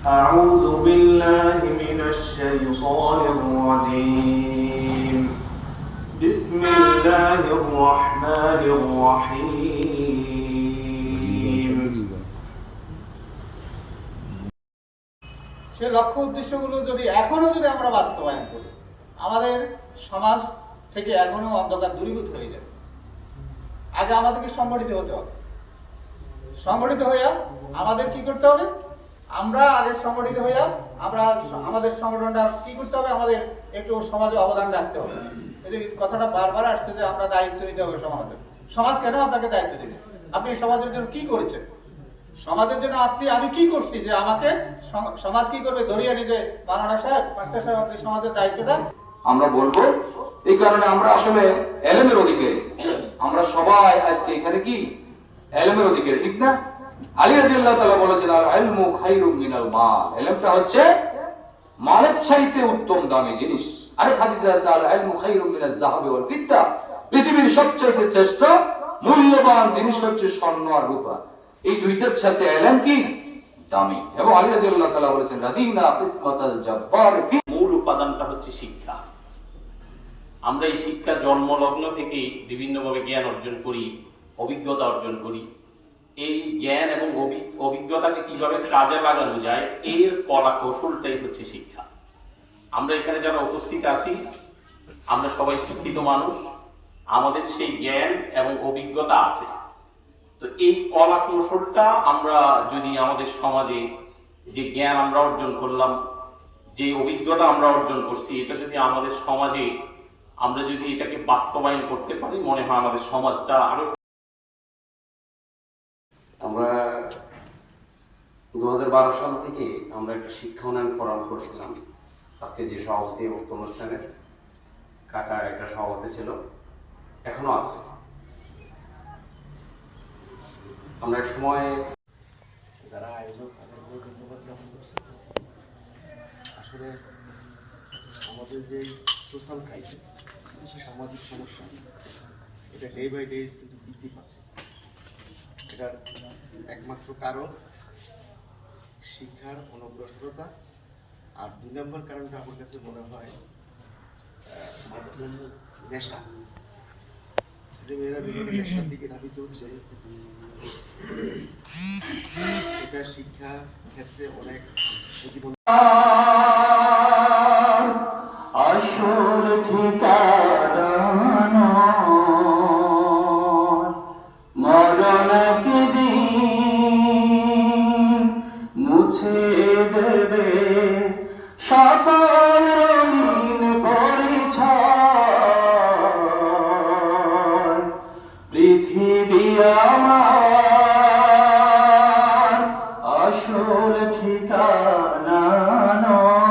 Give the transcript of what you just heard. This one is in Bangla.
أعوذ بالله من الشيطان الرجيم بسم الله الرحمن الرحيم সে লক্ষ্য উদ্দেশ্যগুলো যদি এখনো আমরা বাস্তবায়ন করি, আমাদের সমাজ থেকে এখনো অন্ধকার দূরীভূত হয়ে যাবে। আগে আমাদেরকে সংগঠিত হতে হবে। সংগঠিত হইয়া আমাদের কি করতে হবে? আমরা আগে সংগঠিত হইয়া আমাদের সংগঠনটা কি করতে হবে? আমাদের একটু সমাজে অবদান রাখতে হবে। এই যে কথাটা বারবার আসছে যে আমরা দায়িত্ব নিতে হবে সমাজের। সমাজ কেন আপনাকে দায়িত্ব দিবে? আপনি সমাজের জন্য কি করেছেন? সমাজের জন্য আমি কি করছি যে আমাকে সমাজ কি করবে? ধরিয়ে নিয়ে যে মাওলানা সাহেব, মাস্টার সাহেব, আপনি সমাজের দায়িত্বটা আমরা বলবো। এই কারণে আমরা আসলে এলেমের অধিকারী। আমরা সবাই আজকে এখানে কি এলেমের অধিকারী, ঠিক না? আলী রাদিয়াল্লাহু তাআলা বলেছেন, আল ইলমু খায়রুম মিনাল মাল। ইলমটা হচ্ছে মালের চাইতে উত্তম দামি জিনিস। আরেক হাদিসে আছে, আল ইলমু খায়রুম মিনাজ যাহাবি ওয়াল ফিদ্দা। পৃথিবীর সবচেয়ে শ্রেষ্ঠ মূল্যবান জিনিস হচ্ছে স্বর্ণ আর রূপা। এই দুইটার সাথে ইলম কি দামি। এবং আলী রাদিয়াল্লাহু তাআলা বলেছেন, রাদিনা কিসমাতাল জাব্বার। মূল উপাদানটা হচ্ছে শিক্ষা। আমরা এই শিক্ষা জন্মলগ্ন থেকে বিভিন্নভাবে জ্ঞান অর্জন করি, অভিজ্ঞতা অর্জন করি। এই জ্ঞান এবং অভিজ্ঞতাকে কিভাবে কাজে লাগানো যায়, এর কলা কৌশলটাই হচ্ছে শিক্ষা। আমরা এখানে যারা উপস্থিত আছি, আমরা সবাই শিক্ষিত মানুষ, আমাদের সেই জ্ঞান এবং অভিজ্ঞতা আছে। তো এই কলা কৌশলটা আমরা যদি আমাদের সমাজে যে জ্ঞান আমরা অর্জন করলাম, যে অভিজ্ঞতা আমরা অর্জন করছি, এটা যদি আমাদের সমাজে আমরা যদি এটাকে বাস্তবায়ন করতে পারি, মনে হয় আমাদের সমাজটা আরো। আমরা 2012 সাল থেকে আমরা একটা শিক্ষা উন্নয়ন ফোরাম করছিলাম। আজকে যে সভাপতি উক্ত অনুষ্ঠানের কাকা একটা সভাপতি ছিল, এখনো আছে। আমরা এক সময় যারা আয়োজক তাদেরকে ধন্যবাদ জ্ঞাপন করছে। আসলে আমাদের যে সোশ্যাল ক্রাইসিস, সামাজিক সমস্যা, এটা ডে বাই ডে কিন্তু বৃদ্ধি পাচ্ছে। এটার একমাত্র কারণ শিক্ষার অনগ্রসরতা, আর 2 নম্বর কারণটা আমার কাছে মনে হয় নেশা। ছেলেমেয়েরা বিভিন্ন নেশার দিকে ধাবিত হচ্ছে। এটা শিক্ষা ক্ষেত্রে অনেক আসল ঠিকানা মরণ একদিন মুছে দেবে সকল রঙিন পরিচয়। পৃথিবী আমার আসল ঠিকানা নয়।